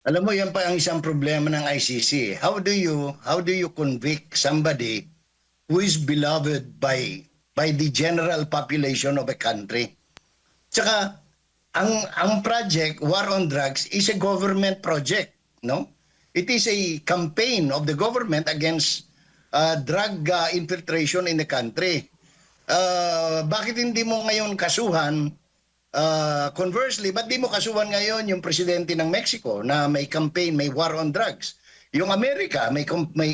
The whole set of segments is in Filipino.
Alam mo, yan pa ang isang problema ng ICC. How do you convict somebody who is beloved by the general population of a country? Tsaka ang project War on Drugs is a government project, no? It is a campaign of the government against drug infiltration in the country. Bakit hindi mo ngayon kasuhan? Conversely, ba't di mo kasuhan ngayon yung presidente ng Mexico na may campaign, may war on drugs? Yung Amerika, may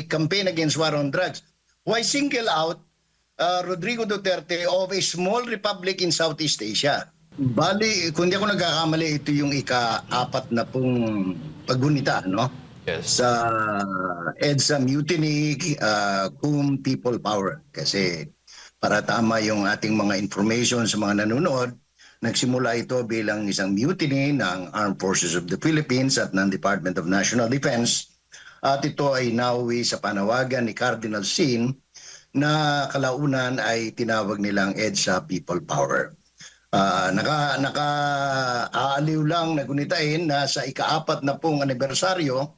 campaign against war on drugs. Why single out Rodrigo Duterte of a small republic in Southeast Asia? Bali, kung di ako nagkakamali, ito yung ika-4 na pong paggunita, no? Yes. Sa EDSA Mutiny, cum People Power. Kasi para tama yung ating mga information sa mga nanonood, nagsimula ito bilang isang mutiny ng Armed Forces of the Philippines at ng Department of National Defense. At ito ay nauwi sa panawagan ni Cardinal Sin na kalaunan ay tinawag nilang EDSA People Power. Naka-aaliw lang nagunitain na sa ika-4 na pong anibersaryo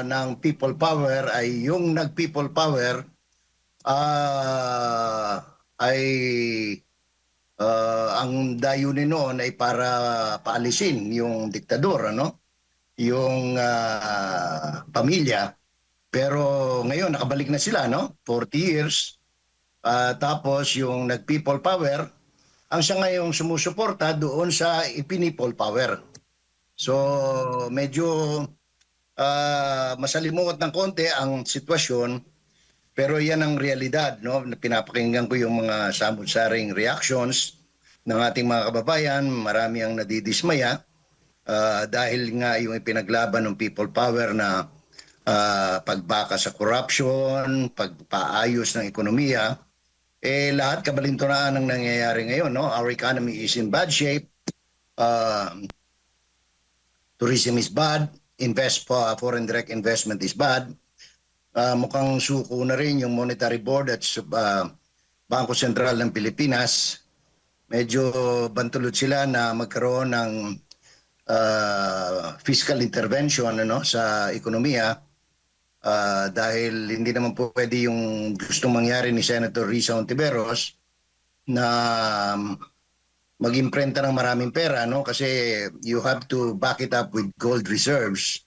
ng People Power ay yung nag-People Power ay ang dayunin noon ay para paalisin yung diktador, ano? Yung pamilya. Pero ngayon nakabalik na sila, no? 40 years. Tapos yung nag-People Power, ang siya ngayong sumusuporta doon sa ipinipol power. So medyo masalimuot ng konti ang sitwasyon, pero yan ang realidad, no? Pinapakinggan ko yung mga samut-saring reactions ng ating mga kababayan. Marami ang nadidismaya dahil nga yung ipinaglaban ng people power na pagbaka sa corruption, pagpaayos ng ekonomiya, lahat kabalintunaan ang nangyayari ngayon, no? Our economy is in bad shape. Tourism is bad. Foreign direct investment is bad. Mukhang suko na rin yung Monetary Board at Bangko Sentral ng Pilipinas. Medyo bantulot sila na magkaroon ng fiscal intervention, ano, sa ekonomiya dahil hindi naman po pwede yung gustong mangyari ni Senator Risa Hontiveros na mag-imprenta ng maraming pera, no? Kasi you have to back it up with gold reserves.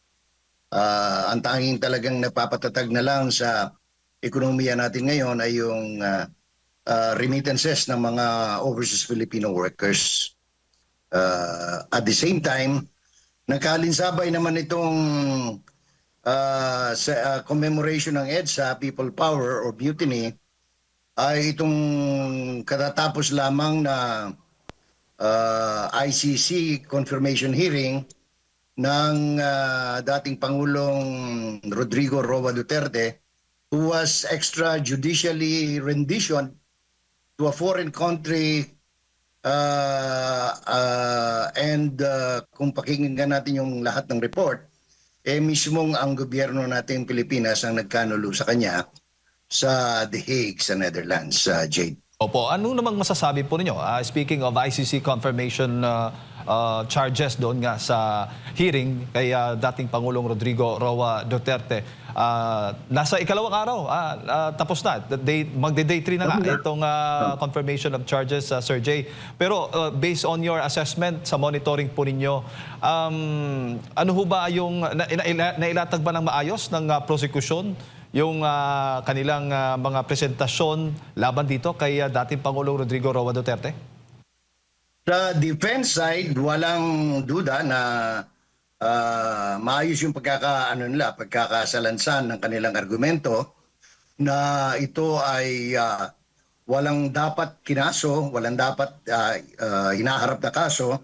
Ang tanging talagang napapatatag na lang sa ekonomiya natin ngayon ay yung remittances ng mga overseas Filipino workers. At the same time, nagkalinsabay naman itong sa commemoration ng EDSA, People Power or Mutiny, ay itong katatapos lamang na ICC confirmation hearing ng dating Pangulong Rodrigo Roa Duterte, who was extrajudicially renditioned to a foreign country and kung pakinggan natin yung lahat ng report, mismong ang gobyerno nating Pilipinas ang nagkanulo sa kanya sa The Hague sa Netherlands, Jade. Opo, ano namang masasabi po ninyo? Speaking of ICC confirmation charges doon nga sa hearing kay dating Pangulong Rodrigo Roa Duterte, nasa ikalawang araw, tapos na. Magde-day 3 na nga itong confirmation of charges, Sir Jay. Pero based on your assessment sa monitoring po ninyo, ano ho ba yung nailatag ba ng maayos ng prosecution yung kanilang mga presentasyon laban dito kay dating Pangulong Rodrigo Roa Duterte? Sa defense side, walang duda na maayos yung pagkakasalansan ng kanilang argumento na ito ay walang dapat kinaso, walang dapat hinaharap na kaso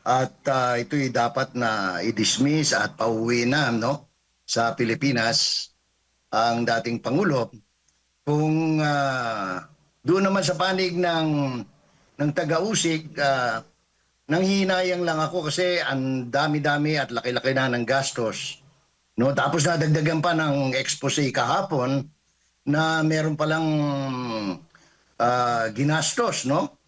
at ito'y dapat na i-dismiss at pauwi na, no, sa Pilipinas ang dating Pangulo. Kung doon naman sa panig ng taga-usig, nanghihinayang lang ako kasi ang dami-dami at laki-laki na ng gastos. No? Tapos nadagdagan pa ng expose kahapon na meron palang ginastos, no?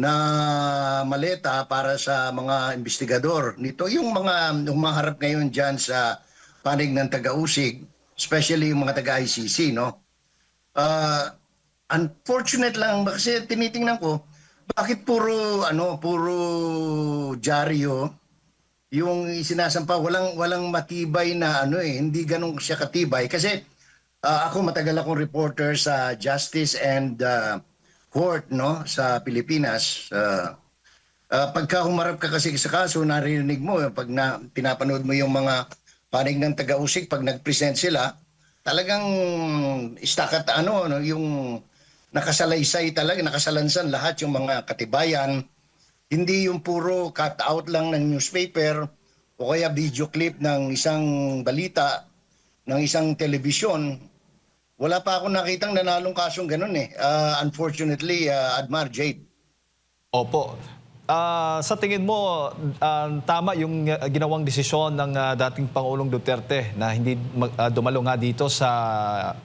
na maleta para sa mga investigador nito. Yung mga humaharap ngayon dyan sa panig ng taga-usig, especially yung mga taga-ICC, no? Ah, unfortunate lang kasi tinitingnan ko, bakit puro dyaryo yung sinasampa, walang matibay na hindi ganun siya katibay kasi ako matagal akong reporter sa Justice and Court, no, sa Pilipinas. Pagka humarap ka kasi sa kaso, narinig mo pag pinapanood mo yung mga panig ng taga-usig pag nag-present sila, talagang istakat no, yung nakasalaysay talaga, nakasalansan lahat yung mga katibayan. Hindi yung puro cut out lang ng newspaper o kaya video clip ng isang balita ng isang telebisyon. Wala pa akong nakitang nanalong kasong ganun eh. Unfortunately, Admar Jade. Opo. Sa tingin mo, tama yung ginawang desisyon ng dating Pangulong Duterte na hindi dumalo nga dito sa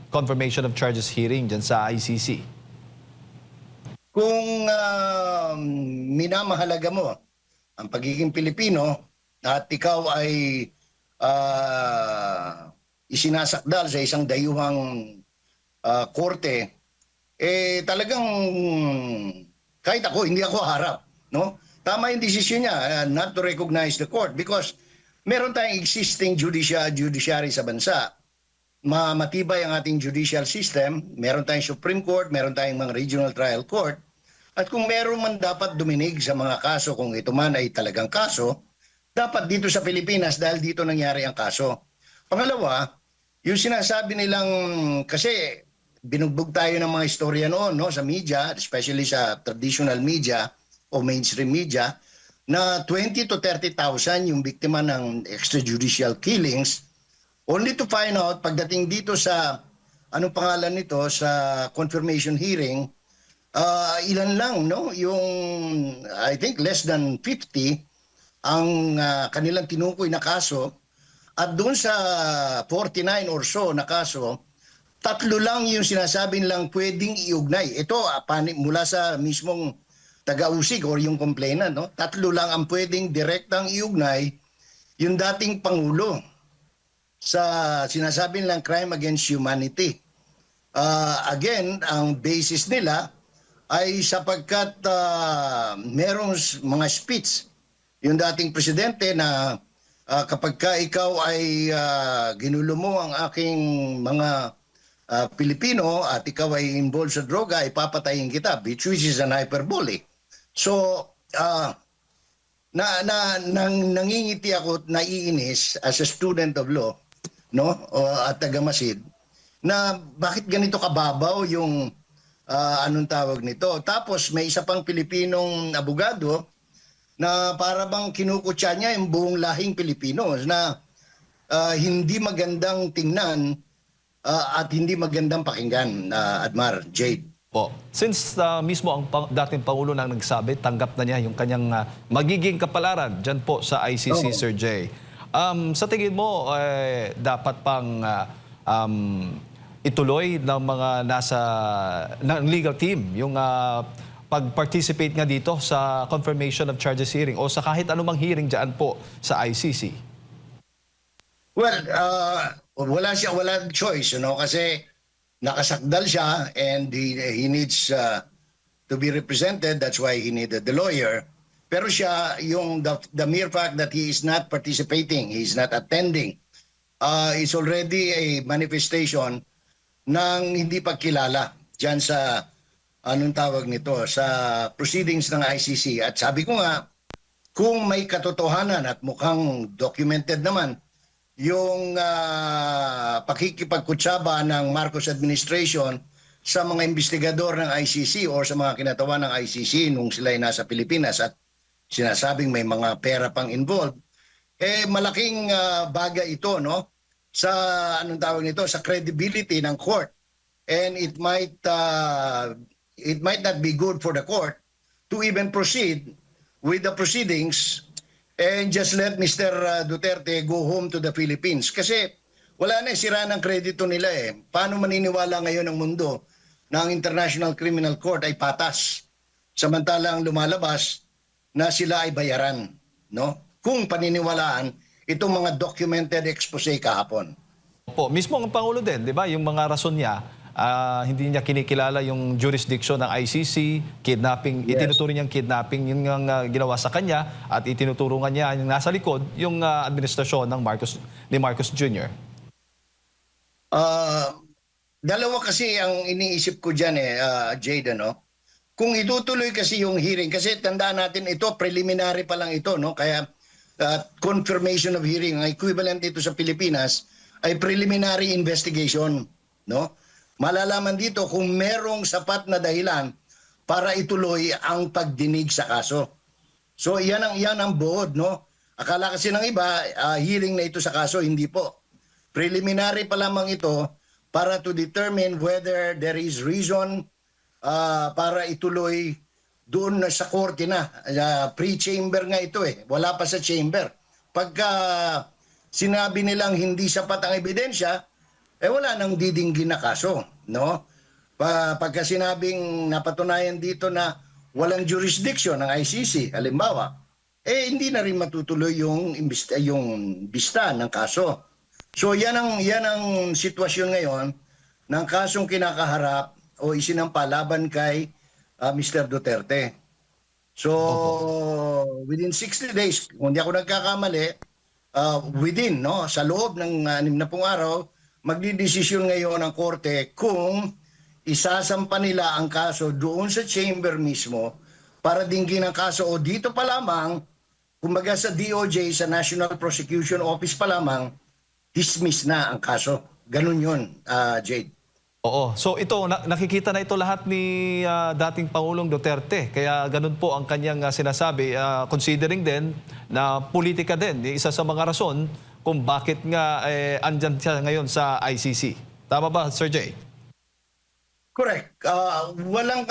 confirmation of charges hearing dyan sa ICC? Kung minamahalaga mo ang pagiging Pilipino at ikaw ay isinasakdal sa isang dayuhang korte, talagang kahit ako, hindi ako harap. No? Tama yung desisyon niya not to recognize the court because meron tayong existing judiciary sa bansa. Matibay ang ating judicial system, meron tayong Supreme Court, meron tayong mga regional trial court, at kung meron man dapat duminig sa mga kaso, kung ito man ay talagang kaso, dapat dito sa Pilipinas dahil dito nangyari ang kaso. Pangalawa, yung sinasabi nilang, kasi binugbog tayo ng mga istorya noon no, sa media, especially sa traditional media o mainstream media, na 20 to 30,000 yung biktima ng extrajudicial killings, only to find out pagdating dito sa, anong pangalan nito, sa confirmation hearing, ilan lang, no? Yung, I think, less than 50 ang kanilang tinukoy na kaso. At doon sa 49 or so na kaso, 3 lang yung sinasabi nilang pwedeng iugnay. Ito, mula sa mismong taga-usig or yung complainant, no? 3 lang ang pwedeng direktang iugnay yung dating Pangulo sa sinasabi nilang crime against humanity. Again, ang basis nila ay sapagkat merong mga speech yung dating presidente na kapag ka ikaw ay ginulo mo ang aking mga Pilipino at ikaw ay involved sa droga, ipapatayin kita, which is an hyperbole. So, nangingiti ako at naiinis as a student of law, no, at taga-Masid, na bakit ganito kababaw yung anong tawag nito. Tapos may isa pang Pilipinong abogado na para bang kinukutya niya yung buong lahing Pilipino na hindi magandang tingnan at hindi magandang pakinggan, Admar, Jade. Po. Since mismo ang dating Pangulo na nagsabi, tanggap na niya yung kanyang magiging kapalaran dyan po sa ICC, Sir Jay. Sa tingin mo, dapat pang ituloy ng mga ng legal team yung pag-participate nga dito sa confirmation of charges hearing o sa kahit anumang hearing dyan po sa ICC? Well, wala choice, kasi nakasakdal siya and he needs to be represented. That's why he needed the lawyer. Pero siya, the mere fact that he is not participating, he is not attending, is already a manifestation ng hindi pagkilala dyan sa, anong tawag nito, sa proceedings ng ICC. At sabi ko nga, kung may katotohanan at mukhang documented naman, yung pakikipagkutsaba ng Marcos administration sa mga investigador ng ICC o sa mga kinatawa ng ICC nung sila ay nasa Pilipinas at sinasabing may mga pera pang involved, malaking bagay ito, no, sa anong tawag nito, sa credibility ng court. And it might not be good for the court to even proceed with the proceedings and just let Mr. Duterte go home to the Philippines. Kasi wala na, sira ng kredito nila Paano maniniwala ngayon ang mundo na ang International Criminal Court ay patas? samantalang lumalabas na sila ay bayaran, no? Kung paniniwalaan itong mga documented expose kahapon. Po, mismo ang Pangulo din, di ba? Yung mga rason niya, hindi niya kinikilala yung jurisdiction ng ICC, kidnapping, Yes. itinuturo niyang kidnapping yung ginawa sa kanya at itinuturo nga niya yung nasa likod yung administrasyon ng ni Marcos Jr. Ah, dalawa kasi ang iniisip ko diyan Jade, ano? Kung itutuloy kasi yung hearing, kasi tandaan natin ito, preliminary pa lang ito, no? Kaya confirmation of hearing, ang equivalent ito sa Pilipinas ay preliminary investigation, no? Malalaman dito kung merong sapat na dahilan para ituloy ang pagdinig sa kaso. So yan ang board, no? Akala kasi ng iba, hearing na ito sa kaso, hindi po. Preliminary pa lamang ito para to determine whether there is reason para ituloy doon na sa korte na. Pre-chamber nga ito wala pa sa chamber. Pagka sinabi nilang hindi sapat ang ebidensya, wala nang didinggin na kaso, no? Pagka sinabing napatunayan dito na walang jurisdiction ng ICC, halimbawa, hindi na rin matutuloy yung bista ng kaso. So yan ang sitwasyon ngayon ng kasong kinakaharap o isinampa laban kay Mr. Duterte. So within 60 days, kung hindi ako nagkakamali, sa loob ng 60 araw, magdidesisyon ngayon ang korte kung isasampa nila ang kaso doon sa chamber mismo para dinggin ang kaso o dito pa lamang, kumbaga sa DOJ, sa National Prosecution Office pa lamang, dismiss na ang kaso. Ganun yun, Jade. Oo. So ito, nakikita na ito lahat ni dating Pangulong Duterte. Kaya ganun po ang kanyang sinasabi, considering din na politika din, isa sa mga rason kung bakit nga andyan siya ngayon sa ICC. Tama ba, Sir Jay? Correct. Walang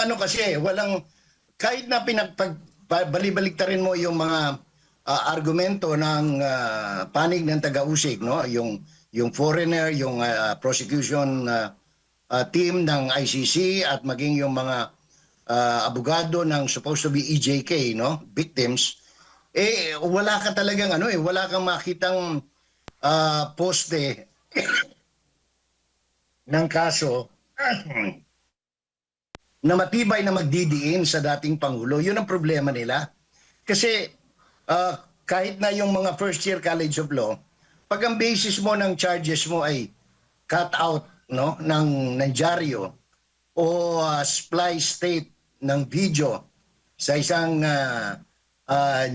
kahit na balibaliktarin mo yung mga argumento ng panig ng taga-usig, no? Yung foreigner, yung prosecution team ng ICC at maging yung mga abogado ng supposed to be EJK, no? Victims, wala ka talagang wala kang makitang poste ng kaso na matibay na magdidiin sa dating Pangulo. Yun ang problema nila. Kasi kahit na yung mga first year College of Law, pag ang basis mo ng charges mo ay cut out, no, ng dyaryo o splice tape ng video sa isang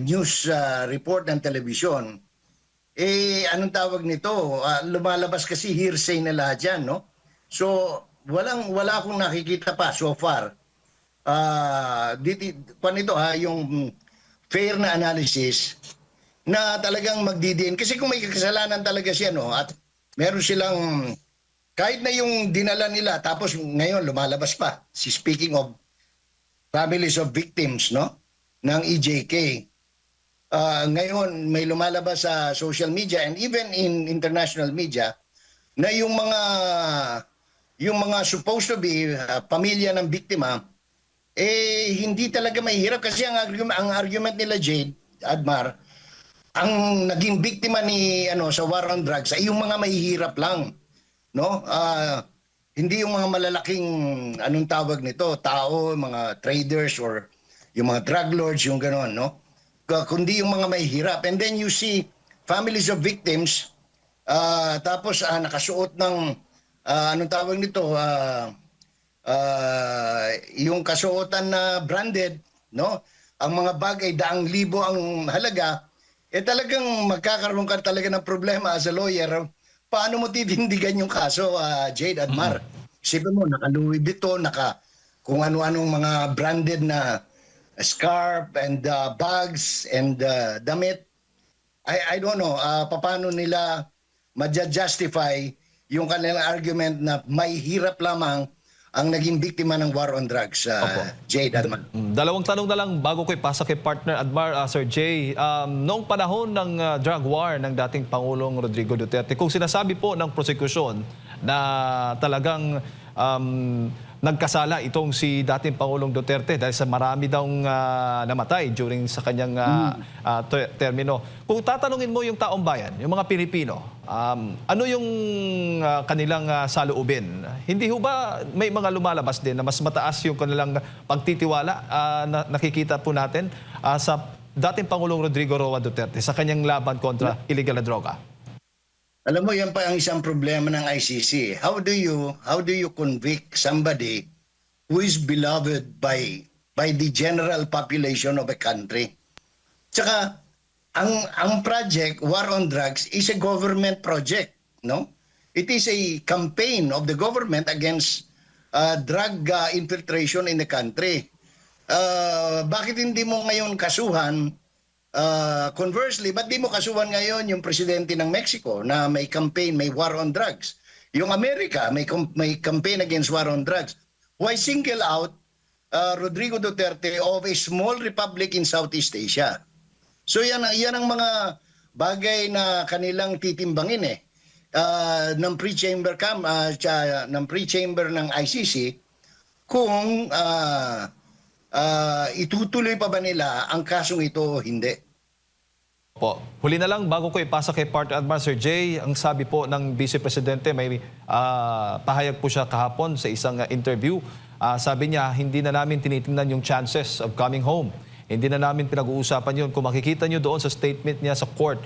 news report ng telebisyon, anong tawag nito? Lumalabas kasi hearsay na lahat yan, no? So wala akong nakikita pa so far. Yung fair na analysis na talagang magdidiin. Kasi kung may kasalanan talaga siya, no, at meron silang, kahit na yung dinala nila, tapos ngayon lumalabas pa, speaking of families of victims, no, ng EJK, ngayon may lumalabas sa social media and even in international media na yung mga supposed to be pamilya ng biktima, hindi talaga mahirap kasi ang argument nila, Jade, Admar, ang naging biktima sa war on drugs ay yung mga mahihirap lang, no? Hindi yung mga malalaking anong tawag nito, tao, mga traders or yung mga drug lords, yung gano'n, no? Kundi yung mga mahihirap. And then you see families of victims, tapos nakasuot ng anong tawag nito, yung kasuotan na branded, no? Ang mga bag ay daang libo ang halaga, talagang magkakaroon ka talaga ng problema as a lawyer. Paano mo titindigan yung kaso, Jade, Admar? Isipin mo, naka Louis Vuitton, naka kung ano-anong mga branded na scarf and bags and damit. I don't know, paano nila ma-justify yung kanilang argument na may hirap lamang ang naging biktima ng war on drugs, Jade, Admar. Dalawang tanong na lang bago ko ipasa kay partner Admar, Sir Jay. Noong panahon ng drug war ng dating Pangulong Rodrigo Duterte, kung sinasabi po ng prosekusyon na talagang nagkasala itong si dating Pangulong Duterte dahil sa marami daw namatay during sa kanyang termino. Kung tatanungin mo yung taong bayan, yung mga Pilipino, ano yung kanilang saloobin? Hindi ho ba may mga lumalabas din na mas mataas yung kanilang pagtitiwala na nakikita po natin sa dating Pangulong Rodrigo Roa Duterte sa kanyang laban kontra illegal na droga? Alam mo, yan pa ang isang problema ng ICC. How do you convict somebody who is beloved by the general population of a country? Tsaka ang project War on Drugs is a government project, no? It is a campaign of the government against drug infiltration in the country. Bakit hindi mo ngayon kasuhan? Conversely, ba't di mo kasuhan ngayon yung presidente ng Mexico na may campaign, may war on drugs? Yung Amerika, may campaign against war on drugs. Why single out Rodrigo Duterte of a small republic in Southeast Asia? So yan ang mga bagay na kanilang titimbangin ng pre-chamber ng pre-chamber ng ICC kung itutuloy pa ba nila ang kasong ito o hindi. Po. Huli na lang, bago ko ipasa kay Partner Admiral Sir Jay, ang sabi po ng Vice Presidente, may pahayag po siya kahapon sa isang interview. Sabi niya, hindi na namin tinitingnan yung chances of coming home. Hindi na namin pinag-uusapan yun. Kung makikita nyo doon sa statement niya sa court,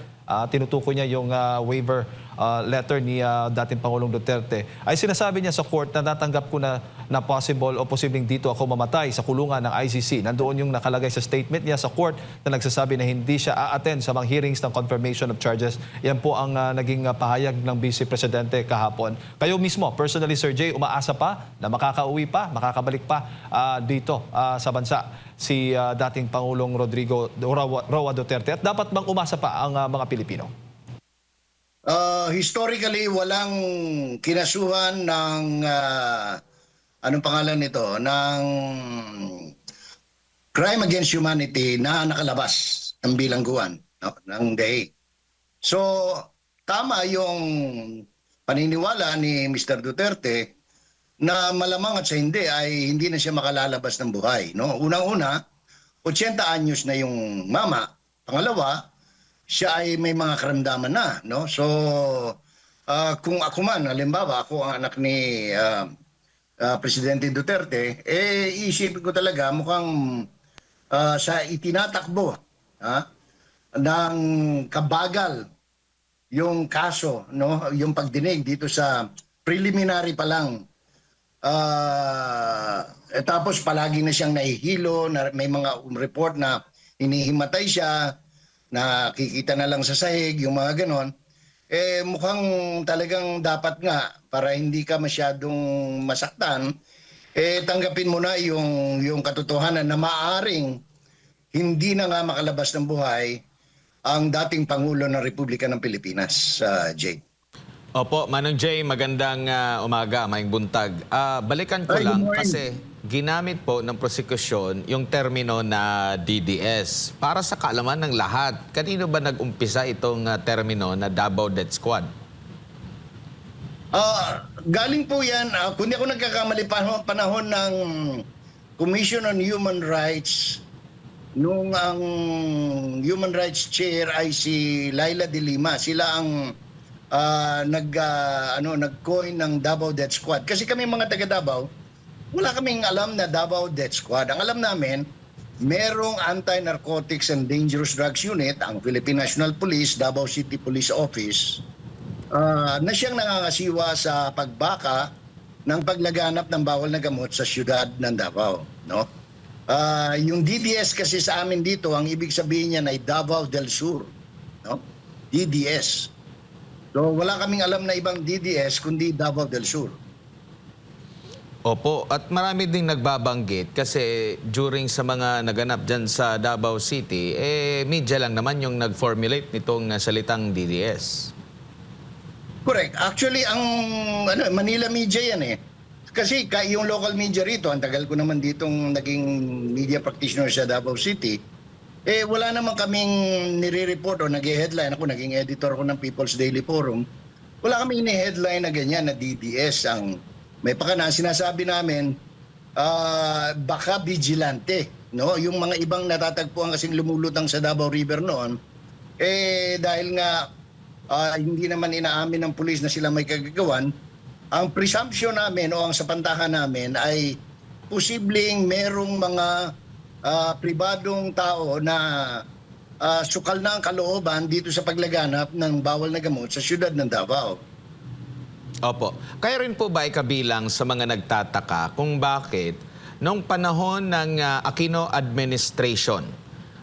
tinutukoy niya yung waiver letter ni dating Pangulong Duterte, ay sinasabi niya sa court na natanggap ko na possible o posibleng dito ako mamatay sa kulungan ng ICC. Nandoon yung nakalagay sa statement niya sa court na nagsasabi na hindi siya a-attend sa mga hearings ng confirmation of charges. Yan po ang naging pahayag ng Vice Presidente kahapon. Kayo mismo, personally Sir Jay, umaasa pa na makakauwi pa, makakabalik pa dito sa bansa si dating Pangulong Rodrigo Roa Duterte, at dapat bang umasa pa ang mga Pilipino? Historically, walang kinasuhan ng anong pangalan nito, ng crime against humanity na nakalabas ng bilangguan, no, ng DAE. So, tama yung paniniwala ni Mr. Duterte na malamang at sa hindi na siya makalalabas ng buhay. No? Unang-una, 80 anyos na yung mama. Pangalawa, siya ay may mga karamdaman na. No? So, kung ako man, halimbawa, ako ang anak ni Presidente Duterte, iisipin ko talaga mukhang sa itinatakbo ng kabagal yung kaso, no? Yung pagdinig dito sa preliminary pa lang. Tapos palagi na siyang nahihilo, may mga report na hinihimatay siya, nakikita na lang sa sahig, yung mga ganon. Mukhang talagang dapat nga, para hindi ka masyadong masaktan, tanggapin mo na yung katotohanan na maaaring hindi na nga makalabas ng buhay ang dating Pangulo ng Republika ng Pilipinas, Jay. Opo, Manong Jay, magandang umaga, maing buntag. Balikan ko Ay, good lang morning. kasi ginamit po ng prosekusyon yung termino na DDS. Para sa kaalaman ng lahat, kanino ba nag-umpisa itong termino na Davao Death Squad? Galing po yan, kung di ako nagkakamali, panahon ng Commission on Human Rights, nung ang Human Rights Chair ay si Laila de Lima. Sila ang nag-coin ng Davao Death Squad. Kasi kami mga taga Davao, wala kaming alam na Davao Death Squad. Ang alam namin, merong Anti-Narcotics and Dangerous Drugs Unit, ang Philippine National Police, Davao City Police Office, na siyang nangangasiwa sa pagbaka ng paglaganap ng bawal na gamot sa siyudad ng Davao. No? Yung DDS kasi sa amin dito, ang ibig sabihin niya ay Davao del Sur. No? DDS. So wala kaming alam na ibang DDS kundi Davao del Sur. Opo, at marami ding nagbabanggit kasi during sa mga naganap dyan sa Davao City, media lang naman yung nag-formulate nitong salitang DDS. Correct. Actually, ang Manila media yan Kasi yung local media rito, ang tagal ko naman ditong naging media practitioner sa Davao City, wala naman kaming nire-report o nag-headline. Ako, naging editor ko ng People's Daily Forum. Wala kaming ni-headline na ganyan na DDS ang may pakana. Sinasabi namin, baka vigilante, no? Yung mga ibang natatagpuan kasing lumulutang sa Davao River noon, dahil nga hindi naman inaamin ng pulis na sila may kagagawan, ang presumption namin o ang sapantahan namin ay posibleng merong mga pribadong tao na sukal na ang kalooban dito sa paglaganap ng bawal na gamot sa siyudad ng Davao. Opo. Kayo rin po ba ay kabilang sa mga nagtataka kung bakit noong panahon ng Aquino administration,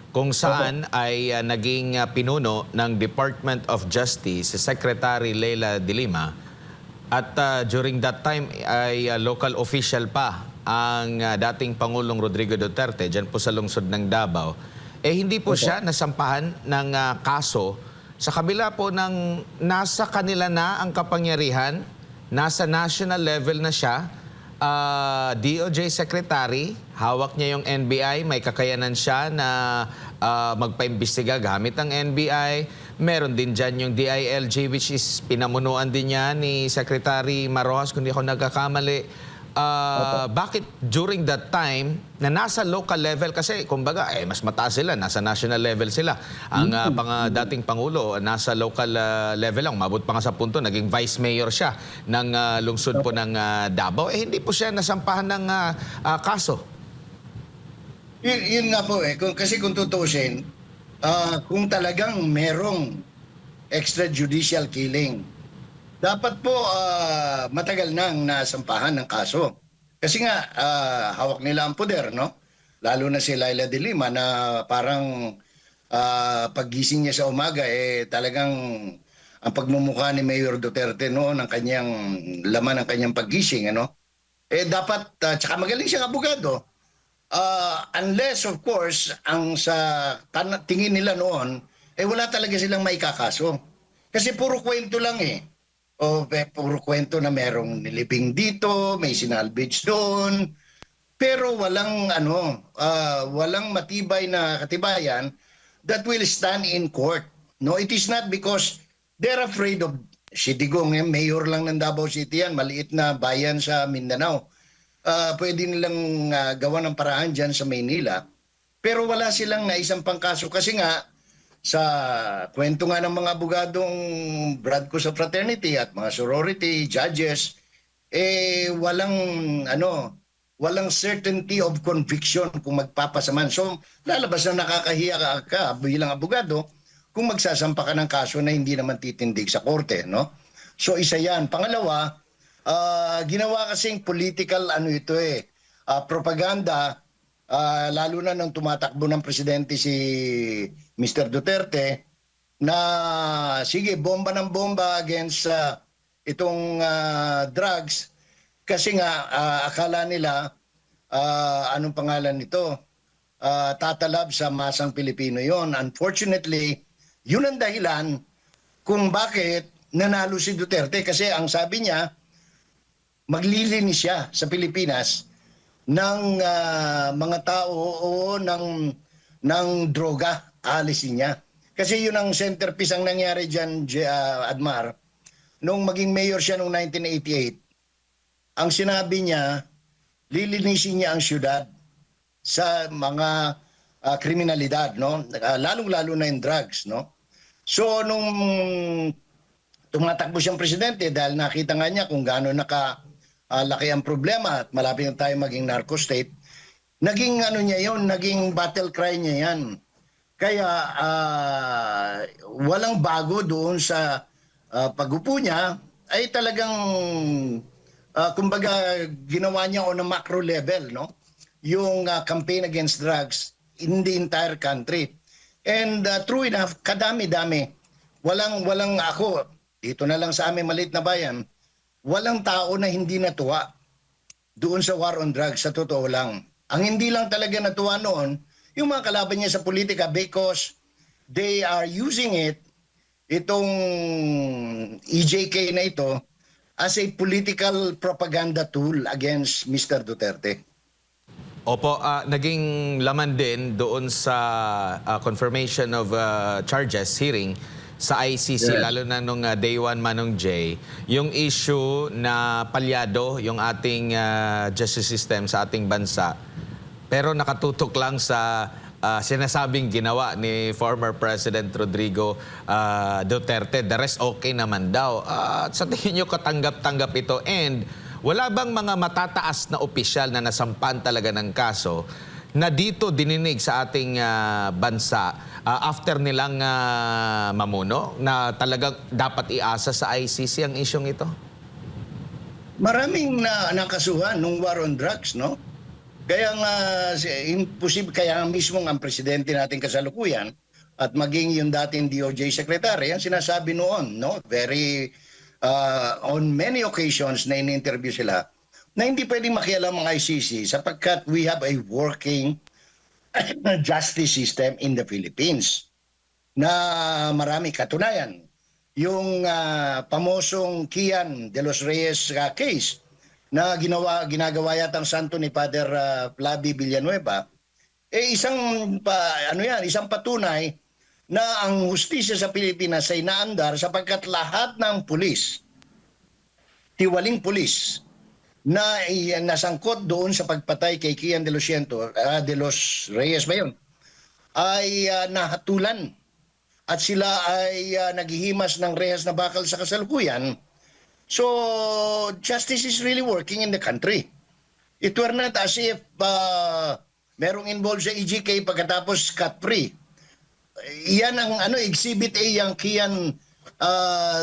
kung saan ay naging pinuno ng Department of Justice si Secretary Leila de Lima, at during that time ay local official pa ang dating Pangulong Rodrigo Duterte dyan po sa lungsod ng Davao, hindi po siya nasampahan ng kaso sa kabila po ng nasa kanila na ang kapangyarihan, nasa national level na siya, DOJ Secretary, hawak niya yung NBI, may kakayanan siya na magpaimbestiga gamit ang NBI. Meron din dyan yung DILG, which is pinamunuan din niya ni Secretary Marojas, kung di ako nagkakamali. Bakit during that time na nasa local level, kasi kumbaga mas mataas sila, nasa national level sila, ang dating Pangulo nasa local level lang, umabot pa nga sa punto naging vice mayor siya ng lungsod po ng Davao, hindi po siya nasampahan ng kaso. Yun nga po kasi kung tutuusin, kung talagang merong extrajudicial killing, dapat po matagal nang nasampahan ng kaso. Kasi nga hawak nila ang poder, no? Lalo na si Leila de Lima na parang paggising niya sa umaga talagang ang pagmumukha ni Mayor Duterte noon ang kanyang laman ng kanyang paggising, ano? Dapat tsaka magaling siyang abogado. Unless of course ang sa tingin nila noon wala talaga silang maikakaso. Kasi puro kwento lang puro kwento na merong nilibing dito, may sinalvage doon, pero walang walang matibay na katibayan that will stand in court. No, it is not because they're afraid of si Digong, mayor lang ng Davao City yan, maliit na bayan sa Mindanao. Pwede nilang gawa ng paraan dyan sa Maynila, pero wala silang naisang pangkaso kasi nga sa kwento nga ng mga abogadong brad ko sa fraternity at mga sorority, judges, walang certainty of conviction kung magpapasaman. So, lalabas na nakakahiya ka bilang abogado kung magsasampa ka ng kaso na hindi naman titindig sa korte, no? So, isa yan. Pangalawa, ginawa kasing political propaganda, lalo na nung tumatakbo ng presidente si Mr. Duterte, na sige, bomba ng bomba against itong drugs, kasi nga akala nila, anong pangalan nito, tatalab sa masang Pilipino yon. Unfortunately, yun ang dahilan kung bakit nanalo si Duterte, kasi ang sabi niya, maglilinis siya sa Pilipinas ng mga tao o ng droga, alisin niya. Kasi yun ang centerpiece ang nangyari dyan, Admar. Nung maging mayor siya noong 1988, ang sinabi niya, lilinisin niya ang syudad sa mga kriminalidad, no? Lalong-lalo na yung drugs, no? So, nung tumatakbo siyang presidente, dahil nakita nga niya kung gaano laki ang problema at malapit na tayo maging narco state, naging naging battle cry niya yan. Kaya walang bago doon sa pag-upo niya, ay talagang kumbaga ginawa niya on a macro level, no? Yung campaign against drugs in the entire country. And true enough, kadami-dami. Walang ako, dito na lang sa aming maliit na bayan, walang tao na hindi natuwa doon sa war on drugs, sa totoo lang. Ang hindi lang talaga natuwa noon, yung mga kalaban niya sa politika, because they are using itong EJK na ito, as a political propaganda tool against Mr. Duterte. Opo, naging laman din doon sa confirmation of charges hearing sa ICC, Yes. lalo na nung day one, Manong J, yung issue na palyado yung ating justice system sa ating bansa, pero nakatutok lang sa sinasabing ginawa ni former President Rodrigo Duterte. The rest okay naman daw. Sa tingin nyo katanggap-tanggap ito? And wala bang mga matataas na opisyal na nasampan talaga ng kaso na dito dininig sa ating bansa after nilang mamuno na talagang dapat iasa sa ICC ang isyong ito? Maraming nakasuhan nung war on drugs, no? Kaya nga imposible, kaya nga mismo ang presidente natin kasalukuyan at maging yung dating DOJ secretary, ang sinasabi noon, no? Very on many occasions na in-interview sila na hindi pwedeng makialam ang ICC sapagkat we have a working justice system in the Philippines na marami katunayan. Yung pamosong Kian de los Reyes case na ginagawa yatang santo ni Father Flavi Villanueva, isang isang patunay na ang hustisya sa Pilipinas ay naandar sapagkat lahat ng pulis, tiwaling pulis na nasangkot doon sa pagpatay kay Kian de los Reyes ba yun, ay nahatulan at sila ay naghihimas ng rehas na bakal sa kasalukuyan. So, justice is really working in the country. It were not as if merong involved sa EGK pagkatapos cut-free. Yan ang exhibit A, yung Kian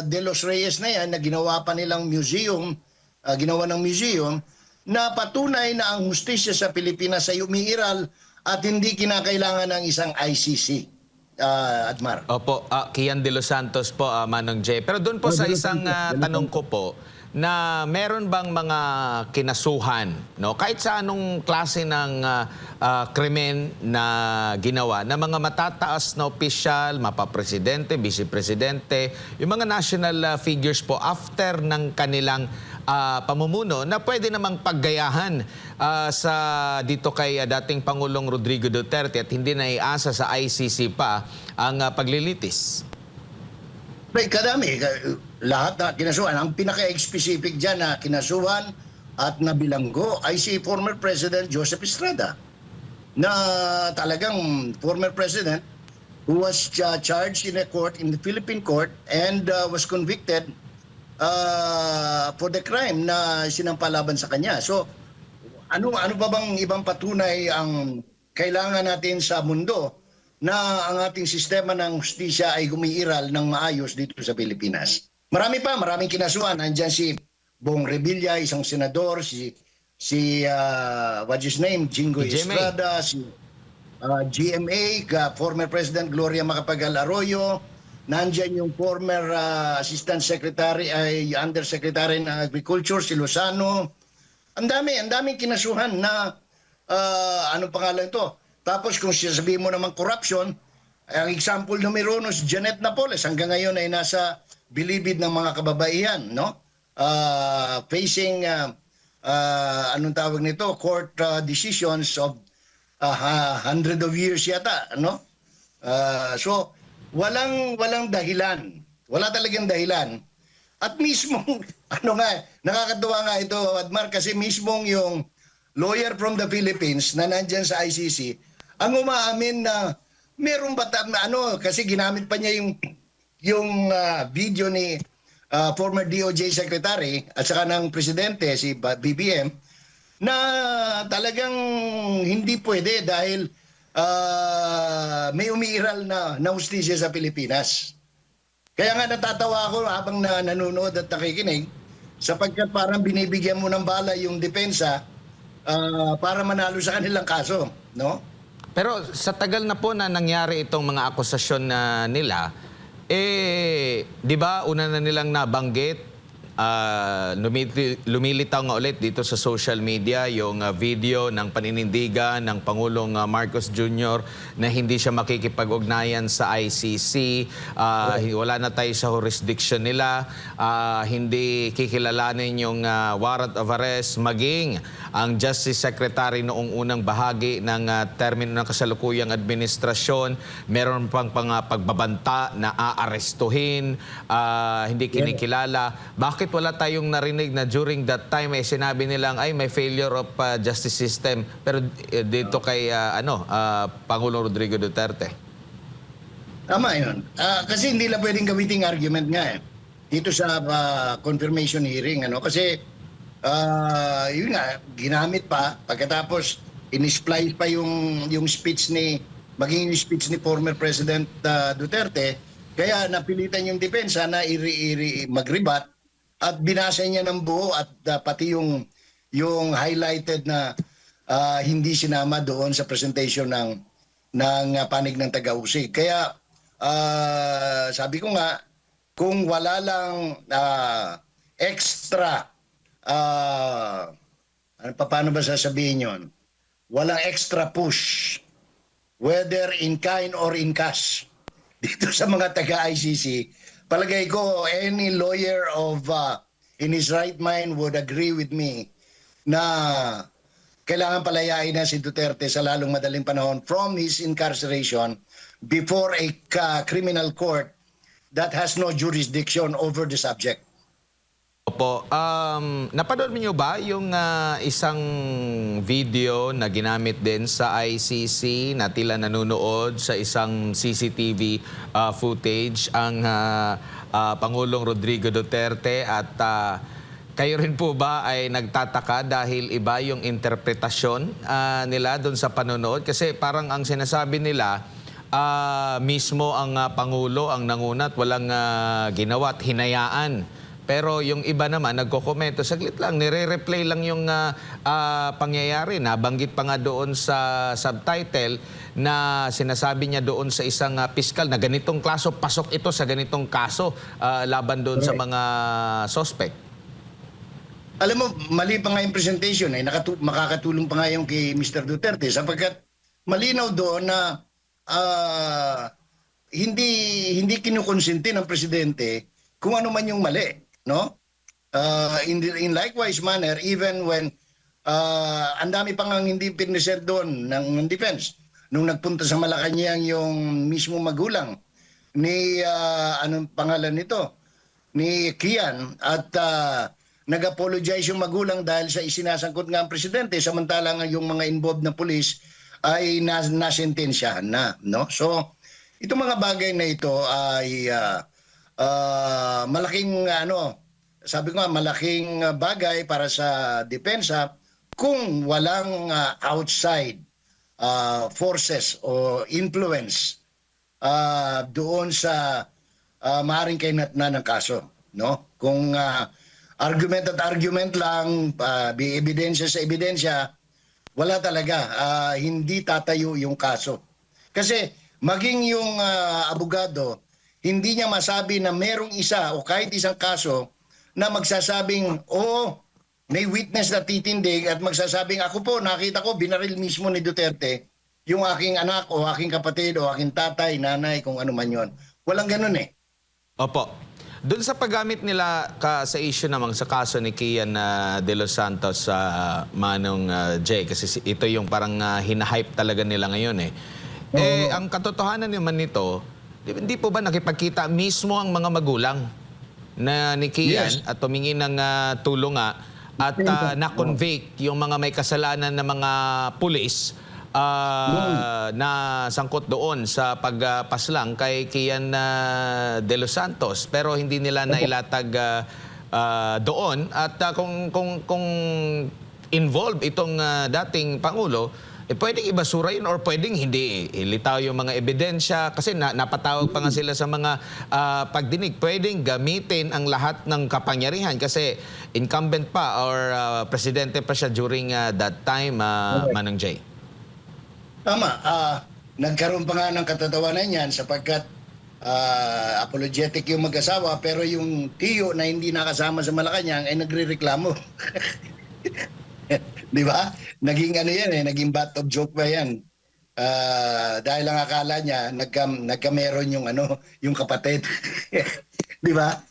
de los Reyes na yan, na ginawa pa nilang museum, ginawa ng museum, na patunay na ang hustisya sa Pilipinas ay umiiral at hindi kinakailangan ng isang ICC. Admar. Opo, Kian de los Santos po, Manong J. Pero doon po sa De Los isang Santos, tanong ko po, na meron bang mga kinasuhan, no? Kahit sa anong klase ng krimen na ginawa, na mga matataas na opisyal, mapapresidente, vice-presidente, yung mga national figures po after ng kanilang pamumuno na pwede namang paggayahan sa dito kay dating Pangulong Rodrigo Duterte at hindi na iasa sa ICC pa ang paglilitis? Kadami. Lahat na kinasuhan. Ang pinaka-specific dyan na kinasuhan at nabilanggo ay si former President Joseph Estrada, na talagang former president who was charged in a court, in the Philippine court, and was convicted for the crime na sinampalaban sa kanya. So, ano ba bang ibang patunay ang kailangan natin sa mundo na ang ating sistema ng hustisya ay gumiiral ng maayos dito sa Pilipinas? Maraming kinasuhan. Nandiyan si Bong Revilla, isang senador, si what's his name, Jingoy GMA. Estrada, si GMA, former President Gloria Macapagal Arroyo. Nandiyan yung former Assistant Secretary, Undersecretary ng Agriculture, si Lozano. Ang daming kinasuhan na anong pangalan ito? Tapos kung sasabihin mo naman corruption, ang example numero 1 si Janet Napoles, hanggang ngayon ay nasa bilibid ng mga kababaihan, no? Facing anong tawag nito, court decisions of 100 of years yata, no? So walang dahilan. Wala talagang dahilan. At mismong nakakatuwa nga ito, Admar, kasi mismong yung lawyer from the Philippines na nandyan sa ICC ang umaamin na merong kasi ginamit pa niya yung video ni former DOJ Secretary at saka ng presidente, si BBM, na talagang hindi pwede dahil may umiiral na hustisya sa Pilipinas. Kaya nga natatawa ako habang nanonood at nakikinig sapagkat parang binibigyan mo ng bala yung depensa para manalo sa kanilang kaso, no? Pero sa tagal na po na nangyari itong mga akusasyon na nila, di ba una na nilang nabanggit lumilitaw nga ulit dito sa social media yung video ng paninindigan ng Pangulong Marcos Jr. na hindi siya makikipag-ugnayan sa ICC. Wala na tayo sa jurisdiction nila. Hindi kikilalanin yung warrant of arrest, maging ang Justice Secretary noong unang bahagi ng termino ng kasalukuyang administrasyon. Meron pang pagbabanta na aarestuhin, hindi kinikilala. Bakit wala tayong narinig na during that time sinabi nilang ay may failure of justice system, pero dito kay Pangulong Rodrigo Duterte? Tama yun. Kasi hindi lang pwedeng gamitin argument nga dito sa confirmation hearing. Kasi yun nga, ginamit pa. Pagkatapos, in-splice pa yung speech maging yung speech ni former President Duterte. Kaya napilitan yung depensa na mag-rebut at binasa niya ng buo at pati yung highlighted na hindi sinama doon sa presentation ng panig ng taga-usig. Kaya sabi ko nga, kung wala lang extra, paano ba sasabihin yun? Walang extra push, whether in kind or in cash, dito sa mga taga-ICC, palagay ko any lawyer in his right mind would agree with me na kailangan palayain na si Duterte sa lalong madaling panahon from his incarceration before a criminal court that has no jurisdiction over the subject. Opo. Napanood niyo ba yung isang video na ginamit din sa ICC na tila nanonood sa isang CCTV footage ang Pangulong Rodrigo Duterte at kayo rin po ba ay nagtataka dahil iba yung interpretasyon nila doon sa panonood? Kasi parang ang sinasabi nila, mismo ang Pangulo ang nangunat, walang ginawa at hinayaan. Pero yung iba naman, nagkokomento, saglit lang, nire-replay lang yung pangyayari. Nabanggit pa nga doon sa subtitle na sinasabi niya doon sa isang piskal na ganitong kaso, pasok ito sa ganitong kaso laban doon sa mga suspect. Alam mo, mali pa nga yung presentation. Makakatulong pa nga yung kay Mr. Duterte sapagkat malinaw doon na hindi kinukonsinti ng presidente kung ano man yung mali. No? In likewise manner, even when ang dami pang hindi piniser doon ng defense. Nung nagpunta sa Malacanang yung mismo magulang ni, anong pangalan nito? Ni Kian at nag-apologize yung magulang dahil sa isinasangkot nga ang presidente samantalang yung mga involved na pulis ay nasentensyahan na. No? So, itong mga bagay na ito ay malaking sabi ko nga malaking bagay para sa depensa kung walang outside forces o influence doon sa maaaring kainatnan ng kaso, no? Kung argument at argument lang, ebidensya sa ebidensya, wala talaga, hindi tatayo yung kaso. Kasi maging yung abogado, hindi niya masabi na merong isa o kahit isang kaso na magsasabing, may witness na titindig at magsasabing, ako po, nakita ko, binaril mismo ni Duterte yung aking anak o aking kapatid o aking tatay, nanay, kung ano man yun. Walang ganun eh. Opo. Doon sa paggamit nila sa issue naman sa kaso ni Kian De Los Santos sa Manong Jay, kasi ito yung parang hinahype talaga nila ngayon eh. Ang katotohanan naman nito, hindi po ba nakipagkita mismo ang mga magulang na ni Kian at tumingin ng tulong nga at na-convict yung mga may kasalanan na mga pulis na sangkot doon sa pagpaslang kay Kian De Los Santos, pero hindi nila nailatag doon at kung involved itong dating Pangulo, pwedeng ibasura yun or pwedeng hindi. Ilitaw yung mga ebidensya kasi napatawag pa nga sila sa mga pagdinig. Pwedeng gamitin ang lahat ng kapangyarihan kasi incumbent pa or presidente pa siya during that time, Manang Jay. Tama. Nagkaroon pa nga ng katatawanan yan sapagkat apologetic yung mag-asawa, pero yung tiyo na hindi nakasama sa Malacanang ay nagrereklamo. Di ba? Naging ano yan naging butt of joke ba yan? Dahil ang akala niya nagkameron yung yung kapatid. Di ba?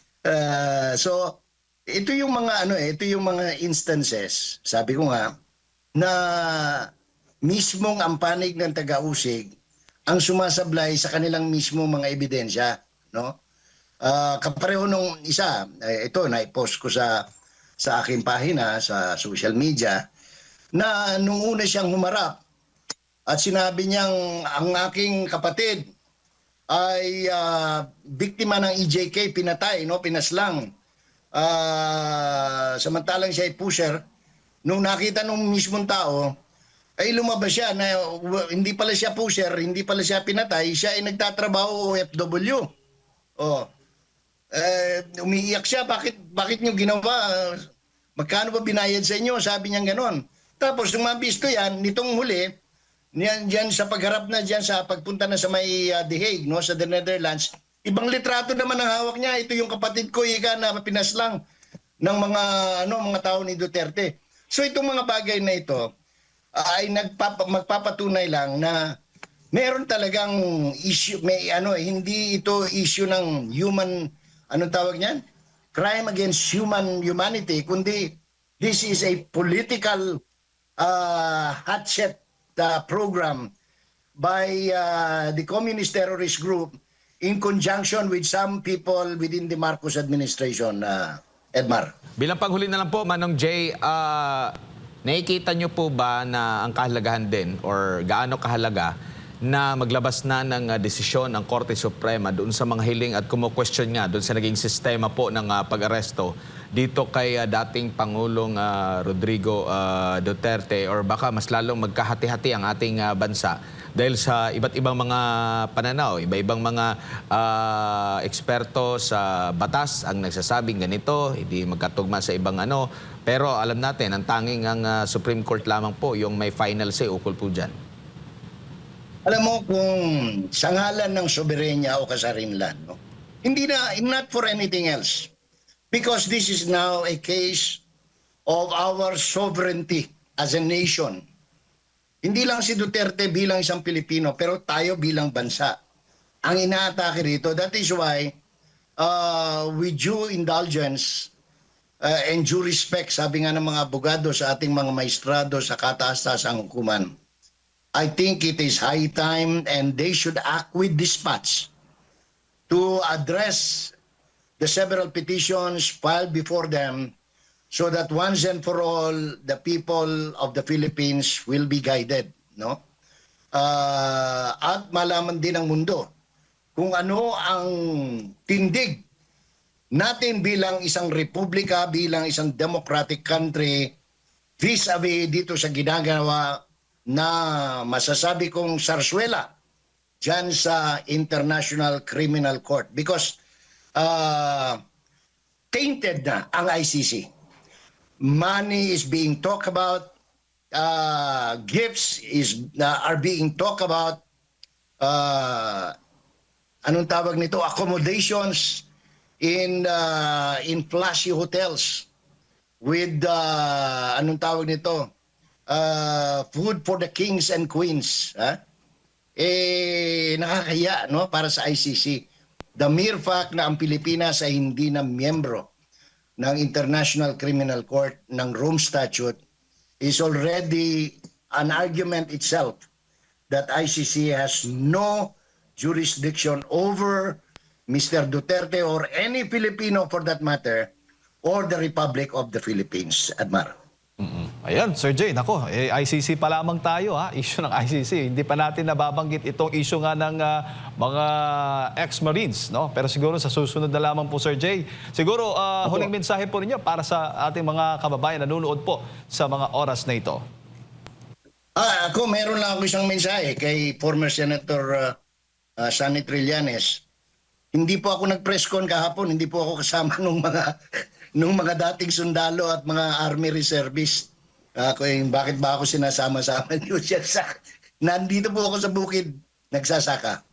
So ito yung mga ito yung mga instances, sabi ko nga, na mismong ang panig ng taga-usig ang sumasablay sa kanilang mismong mga ebidensya, no? Kapareho nung isa, ito na-post ko sa aking pahina sa social media, na nung una siyang humarap at sinabi niyang ang aking kapatid ay biktima ng EJK, pinatay, no, pinaslang. Samantalang siya ay pusher, nung nakita nung mismong tao, ay lumabas siya na hindi pala siya pusher, hindi pala siya pinatay, siya ay nagtatrabaho OFW. Oh. Umiiyak siya, bakit niyo ginawa? Magkano ba binayad sa inyo? Sabi niya gano'n. Tapos nung mabisto yan, nitong huli, diyan sa pagharap na diyan sa pagpunta na sa may The Hague, no, sa the Netherlands, ibang litrato naman ang hawak niya. Ito yung kapatid ko, ika na pinaslang ng mga tao ni Duterte. So itong mga bagay na ito ay magpapatunay lang na meron talagang issue, may hindi ito issue ng human, anong tawag niyan? Crime against humanity, kundi this is a political hatchet program by the communist terrorist group in conjunction with some people within the Marcos administration, Edmar. Bilang panghuli na lang po, Manong Jay, nakikita nyo po ba na ang kahalagahan din or gaano kahalaga na maglabas na ng desisyon ng Korte Suprema doon sa mga hiling at kumu-question nga doon sa naging sistema po ng pag-aresto dito kay dating Pangulong Rodrigo Duterte, or baka mas lalong magkahati-hati ang ating bansa dahil sa iba't ibang mga pananaw, iba-ibang mga eksperto sa batas ang nagsasabing ganito, hindi magkatugma sa ibang pero alam natin, ang tanging ang Supreme Court lamang po yung may final say ukol po dyan. Alam mo, kung sa ngalan ng soberenya o kasarinlan, no? Not for anything else. Because this is now a case of our sovereignty as a nation. Hindi lang si Duterte bilang isang Pilipino, pero tayo bilang bansa ang inaatake rito. That is why, with due indulgence and due respect, sabi nga ng mga abogado sa ating mga maestrado sa kataas-taasang hukuman, I think it is high time and they should act with dispatch to address the several petitions filed before them so that once and for all, the people of the Philippines will be guided, no? At malaman din ng mundo kung ano ang tindig natin bilang isang republika, bilang isang democratic country vis-a-vis dito sa ginagawa na masasabi kong sarswela dyan sa International Criminal Court. Because tainted na ang ICC. Money is being talked about, gifts are being talked about, anong tawag nito, accommodations in flashy hotels with anong tawag nito, food for the kings and queens. Nakakahiya, no, para sa ICC. The mere fact na ang Pilipinas ay hindi na miyembro ng International Criminal Court ng Rome Statute is already an argument itself that ICC has no jurisdiction over Mr. Duterte or any Filipino for that matter, or the Republic of the Philippines, Admar. Ayan, Sir Jay, nako, ICC pa lamang tayo, issue ng ICC. Hindi pa natin nababanggit itong issue nga ng mga ex-Marines, no? Pero siguro sa susunod na lamang po, Sir Jay. Siguro, huling mensahe po ninyo para sa ating mga kababayan na nanonood po sa mga oras na ito. Ako, meron lang ako isang mensahe kay former Senator Sonny Trillanes. Hindi po ako nag-press con kahapon, hindi po ako kasama nung mga dating sundalo at mga army reservist. Bakit ba ako sinasama-sama niyo siya nandito po ako sa bukid, nagsasaka.